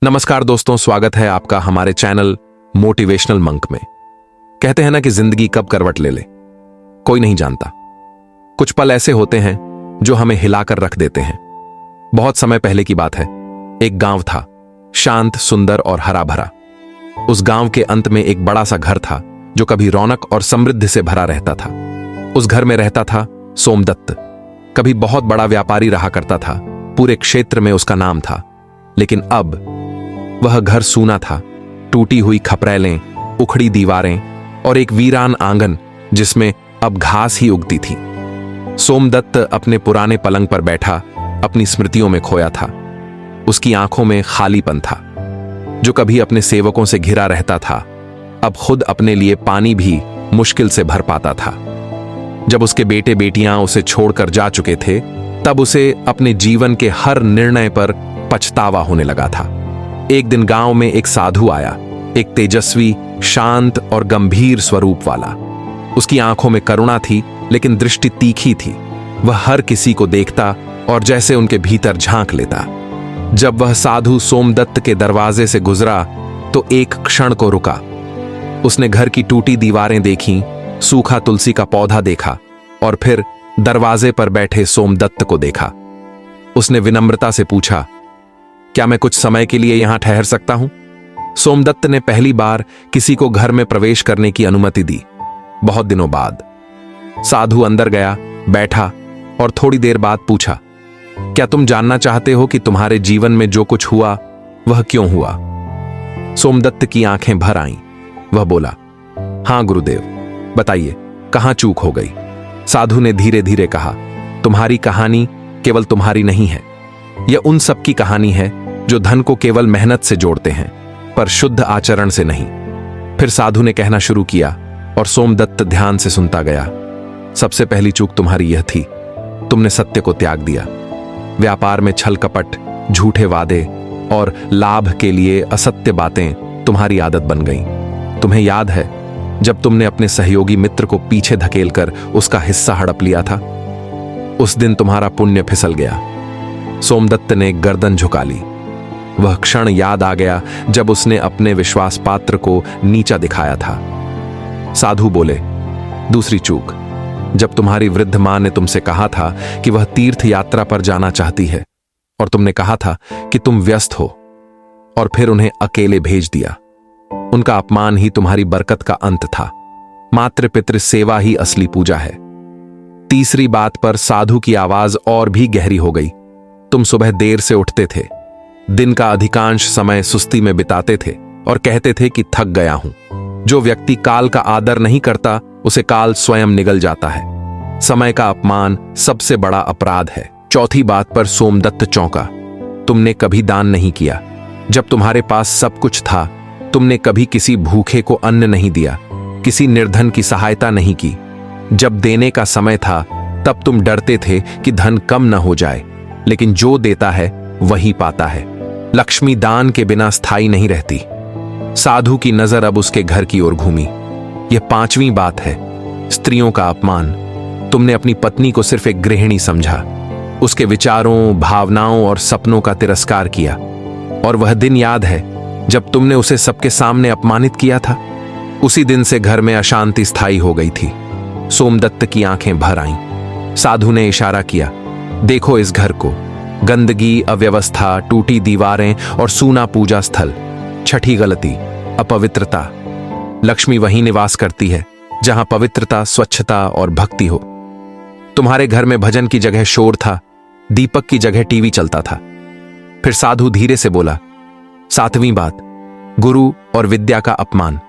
नमस्कार दोस्तों, स्वागत है आपका हमारे चैनल मोटिवेशनल मंक में। कहते हैं ना कि जिंदगी कब करवट ले ले कोई नहीं जानता। कुछ पल ऐसे होते हैं जो हमें हिलाकर रख देते हैं। बहुत समय पहले की बात है। एक गांव था, शांत, सुंदर और हरा भरा। उस गांव के अंत में एक बड़ा सा घर था जो कभी रौनक और समृद्धि से भरा रहता था। उस घर में रहता था सोमदत्त। कभी बहुत बड़ा व्यापारी रहा करता था, पूरे क्षेत्र में उसका नाम था। लेकिन अब वह घर सूना था, टूटी हुई खपरेलें, उखड़ी दीवारें और एक वीरान आंगन जिसमें अब घास ही उगती थी। सोमदत्त अपने पुराने पलंग पर बैठा अपनी स्मृतियों में खोया था। उसकी आंखों में खालीपन था। जो कभी अपने सेवकों से घिरा रहता था, अब खुद अपने लिए पानी भी मुश्किल से भर पाता था। जब उसके बेटे बेटियां उसे छोड़कर जा चुके थे, तब उसे अपने जीवन के हर निर्णय पर पछतावा होने लगा था। एक दिन गांव में एक साधु आया, एक तेजस्वी, शांत और गंभीर स्वरूप वाला। उसकी आंखों में करुणा थी, लेकिन दृष्टि तीखी थी। वह हर किसी को देखता और जैसे उनके भीतर झांक लेता। जब वह साधु सोमदत्त के दरवाजे से गुजरा तो एक क्षण को रुका। उसने घर की टूटी दीवारें देखीं, सूखा तुलसी का पौधा देखा और फिर दरवाजे पर बैठे सोमदत्त को देखा। उसने विनम्रता से पूछा, क्या मैं कुछ समय के लिए यहां ठहर सकता हूं? सोमदत्त ने पहली बार किसी को घर में प्रवेश करने की अनुमति दी, बहुत दिनों बाद। साधु अंदर गया, बैठा और थोड़ी देर बाद पूछा, क्या तुम जानना चाहते हो कि तुम्हारे जीवन में जो कुछ हुआ वह क्यों हुआ? सोमदत्त की आंखें भर आईं। वह बोला, हां गुरुदेव, बताइए, कहां चूक हो गई? साधु ने धीरे धीरे कहा, तुम्हारी कहानी केवल तुम्हारी नहीं है। यह उन सब की कहानी है जो धन को केवल मेहनत से जोड़ते हैं, पर शुद्ध आचरण से नहीं। फिर साधु ने कहना शुरू किया और सोमदत्त ध्यान से सुनता गया। सबसे पहली चूक तुम्हारी यह थी, तुमने सत्य को त्याग दिया। व्यापार में छल कपट, झूठे वादे और लाभ के लिए असत्य बातें तुम्हारी आदत बन गईं। तुम्हें याद है जब तुमने अपने सहयोगी मित्र को पीछे धकेलकर उसका हिस्सा हड़प लिया था? उस दिन तुम्हारा पुण्य फिसल गया। सोमदत्त ने गर्दन झुका ली। वह क्षण याद आ गया जब उसने अपने विश्वास पात्र को नीचा दिखाया था। साधु बोले, दूसरी चूक, जब तुम्हारी वृद्ध मां ने तुमसे कहा था कि वह तीर्थ यात्रा पर जाना चाहती है और तुमने कहा था कि तुम व्यस्त हो, और फिर उन्हें अकेले भेज दिया। उनका अपमान ही तुम्हारी बरकत का अंत था। मातृ पितृ सेवा ही असली पूजा है। तीसरी बात पर साधु की आवाज और भी गहरी हो गई। तुम सुबह देर से उठते थे, दिन का अधिकांश समय सुस्ती में बिताते थे और कहते थे कि थक गया हूं। जो व्यक्ति काल का आदर नहीं करता, उसे काल स्वयं निगल जाता है। समय का अपमान सबसे बड़ा अपराध है। चौथी बात पर सोमदत्त चौंका। तुमने कभी दान नहीं किया। जब तुम्हारे पास सब कुछ था, तुमने कभी किसी भूखे को अन्न नहीं दिया, किसी निर्धन की सहायता नहीं की। जब देने का समय था, तब तुम डरते थे कि धन कम न हो जाए, लेकिन जो देता है वही पाता है। लक्ष्मी दान के बिना स्थायी नहीं रहती। साधु की नजर अब उसके घर की ओर घूमी। यह पांचवी बात है, स्त्रियों का अपमान। तुमने अपनी पत्नी को सिर्फ एक गृहिणी समझा, उसके विचारों, भावनाओं और सपनों का तिरस्कार किया। और वह दिन याद है जब तुमने उसे सबके सामने अपमानित किया था? उसी दिन से घर में अशांति स्थायी हो गई थी। सोमदत्त की आंखें भर आईं। साधु ने इशारा किया, देखो इस घर को, गंदगी, अव्यवस्था, टूटी दीवारें और सूना पूजा स्थल। छठी गलती, अपवित्रता। लक्ष्मी वहीं निवास करती है जहां पवित्रता, स्वच्छता और भक्ति हो। तुम्हारे घर में भजन की जगह शोर था, दीपक की जगह टीवी चलता था। फिर साधु धीरे से बोला, सातवीं बात, गुरु और विद्या का अपमान।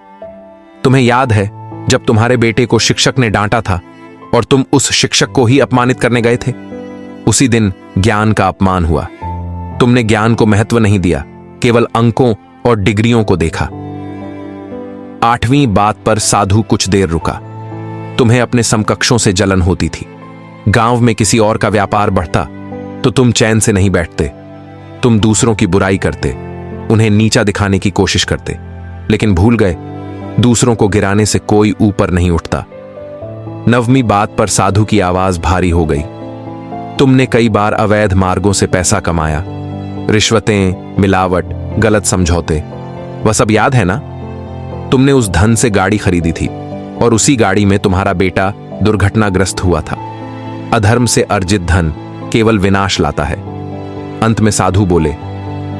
तुम्हें याद है जब तुम्हारे बेटे को शिक्षक ने डांटा था और तुम उस शिक्षक को ही अपमानित करने गए थे? उसी दिन ज्ञान का अपमान हुआ। तुमने ज्ञान को महत्व नहीं दिया, केवल अंकों और डिग्रियों को देखा। आठवीं बात पर साधु कुछ देर रुका। तुम्हें अपने समकक्षों से जलन होती थी। गांव में किसी और का व्यापार बढ़ता तो तुम चैन से नहीं बैठते। तुम दूसरों की बुराई करते, उन्हें नीचा दिखाने की कोशिश करते, लेकिन भूल गए दूसरों को गिराने से कोई ऊपर नहीं उठता। नववीं बात पर साधु की आवाज भारी हो गई। तुमने कई बार अवैध मार्गों से पैसा कमाया, रिश्वतें, मिलावट, गलत समझौते, वह सब याद है ना? तुमने उस धन से गाड़ी खरीदी थी और उसी गाड़ी में तुम्हारा बेटा दुर्घटनाग्रस्त हुआ था। अधर्म से अर्जित धन केवल विनाश लाता है। अंत में साधु बोले,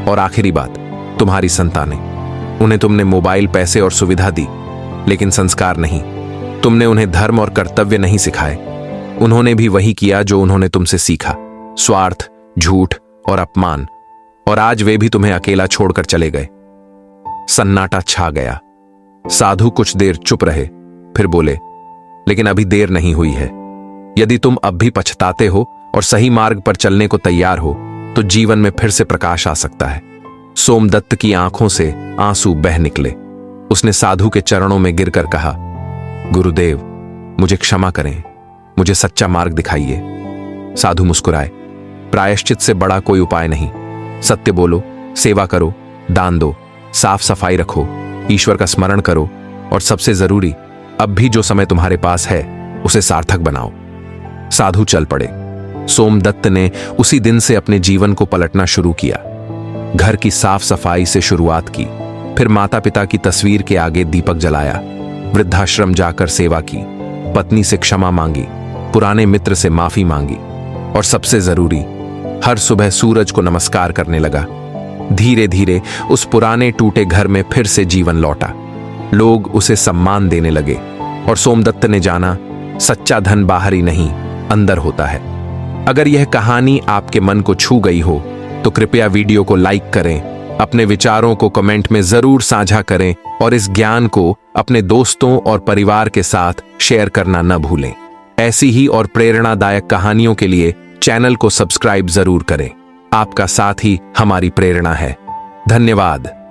और आखिरी बात, तुम्हारी संतानें, उन्हें तुमने मोबाइल, पैसे और सुविधा दी, लेकिन संस्कार नहीं। तुमने उन्हें धर्म और कर्तव्य नहीं सिखाए। उन्होंने भी वही किया जो उन्होंने तुमसे सीखा, स्वार्थ, झूठ और अपमान। और आज वे भी तुम्हें अकेला छोड़कर चले गए। सन्नाटा छा गया। साधु कुछ देर चुप रहे, फिर बोले, लेकिन अभी देर नहीं हुई है। यदि तुम अब भी पछताते हो और सही मार्ग पर चलने को तैयार हो, तो जीवन में फिर से प्रकाश आ सकता है। सोमदत्त की आंखों से आंसू बह निकले। उसने साधु के चरणों में गिरकर कहा, गुरुदेव, मुझे क्षमा करें, मुझे सच्चा मार्ग दिखाइए। साधु मुस्कुराए। प्रायश्चित से बड़ा कोई उपाय नहीं। सत्य बोलो, सेवा करो, दान दो, साफ सफाई रखो, ईश्वर का स्मरण करो, और सबसे जरूरी, अब भी जो समय तुम्हारे पास है उसे सार्थक बनाओ। साधु चल पड़े। सोमदत्त ने उसी दिन से अपने जीवन को पलटना शुरू किया। घर की साफ सफाई से शुरुआत की, फिर माता पिता की तस्वीर के आगे दीपक जलाया, वृद्धाश्रम जाकर सेवा की, पत्नी से क्षमा मांगी, पुराने मित्र से माफी मांगी, और सबसे जरूरी, हर सुबह सूरज को नमस्कार करने लगा। धीरे धीरे उस पुराने टूटे घर में फिर से जीवन लौटा। लोग उसे सम्मान देने लगे, और सोमदत्त ने जाना, सच्चा धन बाहरी नहीं, अंदर होता है। अगर यह कहानी आपके मन को छू गई हो तो कृपया वीडियो को लाइक करें, अपने विचारों को कमेंट में जरूर साझा करें, और इस ज्ञान को अपने दोस्तों और परिवार के साथ शेयर करना न भूलें। ऐसी ही और प्रेरणादायक कहानियों के लिए चैनल को सब्सक्राइब जरूर करें। आपका साथ ही हमारी प्रेरणा है। धन्यवाद।